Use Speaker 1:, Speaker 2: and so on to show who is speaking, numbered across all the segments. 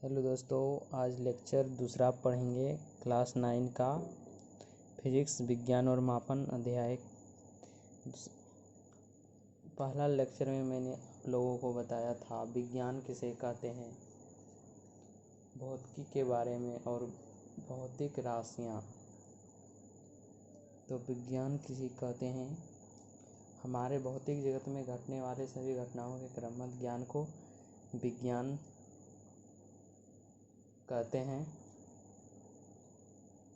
Speaker 1: Hello दोस्तों, आज lecture दूसरा पढ़ेंगे क्लास 9 का फिजिक्स विज्ञान और मापन अध्याय। पहला लेक्चर में मैंने आप लोगों को बताया था विज्ञान किसे कहते हैं, भौतिकी के बारे में और भौतिक राशियाँ। तो विज्ञान किसे कहते हैं, हमारे भौतिक जगत में घटने वाले सभी घटनाओं के क्रमबद्ध ज्ञान को विज्ञान कहते हैं।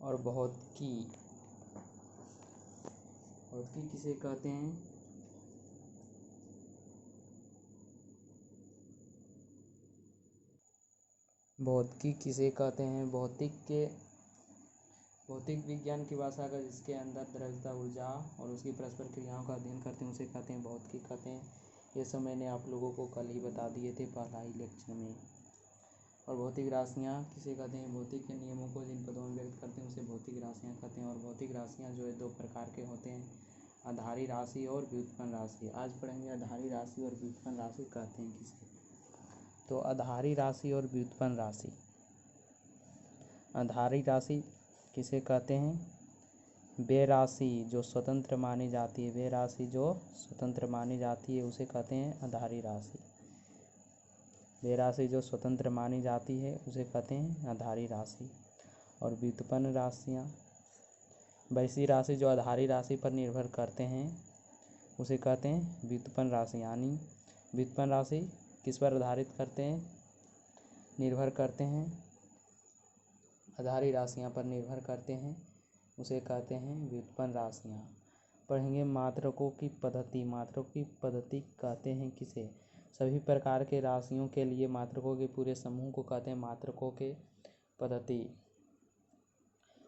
Speaker 1: और भौतिकी किसे कहते हैं, भौतिकी किसे कहते हैं, भौतिक विज्ञान की भाषा का जिसके अंदर द्रव्यता, ऊर्जा और उसकी परस्पर क्रियाओं का अध्ययन करते हैं उसे कहते हैं भौतिकी कहते हैं। ये सब मैंने आप लोगों को कल ही बता दिए थे पहला ही लेक्चर में। और भौतिक राशियाँ किसे कहते हैं, भौतिक के नियमों को जिन पदों में व्यक्त करते हैं उसे भौतिक राशियाँ कहते हैं। और भौतिक राशियाँ जो है दो प्रकार के होते हैं, आधारी राशि और व्युत्पन्न राशि। आज पढ़ेंगे आधारी राशि और व्युत्पन्न राशि कहते हैं किसे। तो आधारी राशि और व्युत्पन्न राशि। आधारी राशि किसे कहते हैं, वे राशि जो स्वतंत्र मानी जाती है, वे राशि जो स्वतंत्र मानी जाती है उसे कहते हैं आधारी राशि। वे राशि जो स्वतंत्र मानी जाती है उसे कहते हैं आधारी राशि। और व्युत्पन्न राशियाँ, वैसी राशि जो आधारी राशि पर निर्भर करते हैं उसे कहते हैं व्युत्पन्न राशि। यानी व्युत्पन्न राशि किस पर आधारित करते हैं, निर्भर करते हैं, आधारी राशियाँ पर निर्भर करते हैं उसे कहते हैं व्युत्पन्न राशियाँ। पढ़ेंगे मात्रकों की पद्धति। मात्रकों की पद्धति कहते हैं किसे, सभी प्रकार के राशियों के लिए मात्रकों के पूरे समूह को कहते हैं मात्रकों के पद्धति।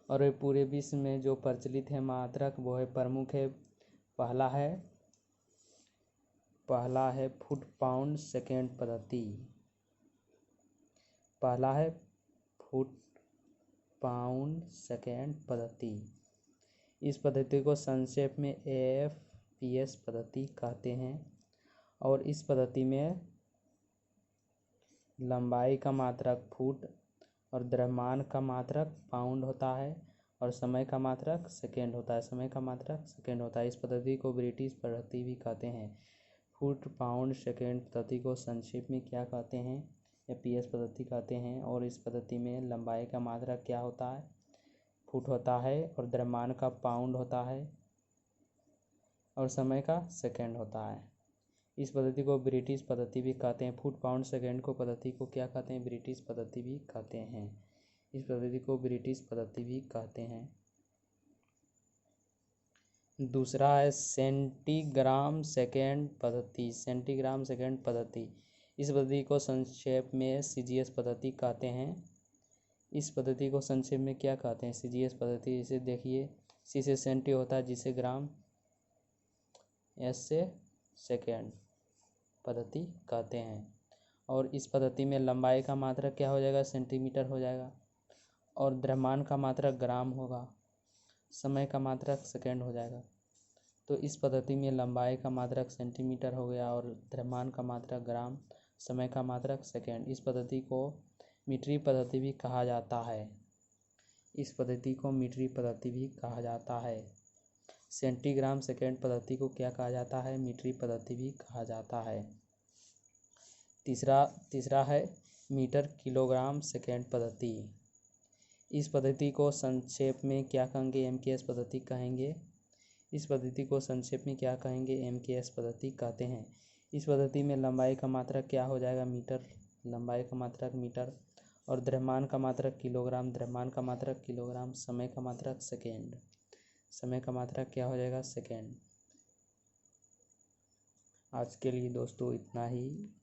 Speaker 1: और ये पूरे विश्व में जो प्रचलित है मात्रक वो है प्रमुख है। पहला है फुट पाउंड सेकेंड पद्धति। पहला है फुट पाउंड सेकेंड पद्धति। इस पद्धति को संक्षेप में AFPS पद्धति कहते हैं। और इस पद्धति में लंबाई का मात्रक फुट और द्रव्यमान का मात्रक पाउंड होता है और समय का मात्रक सेकेंड होता है। इस पद्धति को ब्रिटिश पद्धति भी कहते हैं। फुट पाउंड सेकेंड पद्धति को संक्षेप में क्या कहते हैं, APS पद्धति कहते हैं। और इस पद्धति में लंबाई का मात्रक क्या होता है, फुट होता है और द्रव्यमान का पाउंड होता है और समय का सेकेंड होता है। इस पद्धति को ब्रिटिश पद्धति भी कहते हैं। फुट पाउंड सेकेंड को पद्धति को क्या कहते हैं, ब्रिटिश पद्धति भी कहते हैं। इस पद्धति को ब्रिटिश पद्धति भी कहते हैं। दूसरा है सेंटीग्राम सेकेंड पद्धति। सेंटीग्राम सेकेंड पद्धति, इस पद्धति को संक्षेप में CGS पद्धति कहते हैं। इस पद्धति को संक्षेप में क्या कहते हैं, CGS पद्धति। इसे देखिए, C से सेंटी होता है, जिसे ग्राम, S से सेकेंड पद्धति कहते हैं। और इस पद्धति में लंबाई का मात्रक क्या हो जाएगा, सेंटीमीटर हो जाएगा और द्रव्यमान का मात्रक ग्राम होगा, समय का मात्रक सेकेंड हो जाएगा। तो इस पद्धति में लंबाई का मात्रक सेंटीमीटर हो गया और द्रव्यमान का मात्रक ग्राम, समय का मात्रक सेकेंड। इस पद्धति को मीटरी पद्धति भी कहा जाता है। इस पद्धति को मीटरी पद्धति भी कहा जाता है। सेंटीग्राम सेकेंड पद्धति को क्या कहा जाता है, मीटरी पद्धति भी कहा जाता है। तीसरा है मीटर किलोग्राम सेकेंड पद्धति। इस पद्धति को संक्षेप में क्या कहेंगे, MKS पद्धति कहेंगे। इस पद्धति को संक्षेप में क्या कहेंगे, MKS पद्धति कहते हैं। इस पद्धति में लंबाई का मात्रक क्या हो जाएगा, मीटर, लंबाई का मात्रक मीटर और द्रव्यमान का मात्रक किलोग्राम, द्रव्यमान का मात्रक किलोग्राम, समय का मात्रक सेकेंड, समय का मात्रक क्या हो जाएगा, सेकेंड। आज के लिए दोस्तों इतना ही।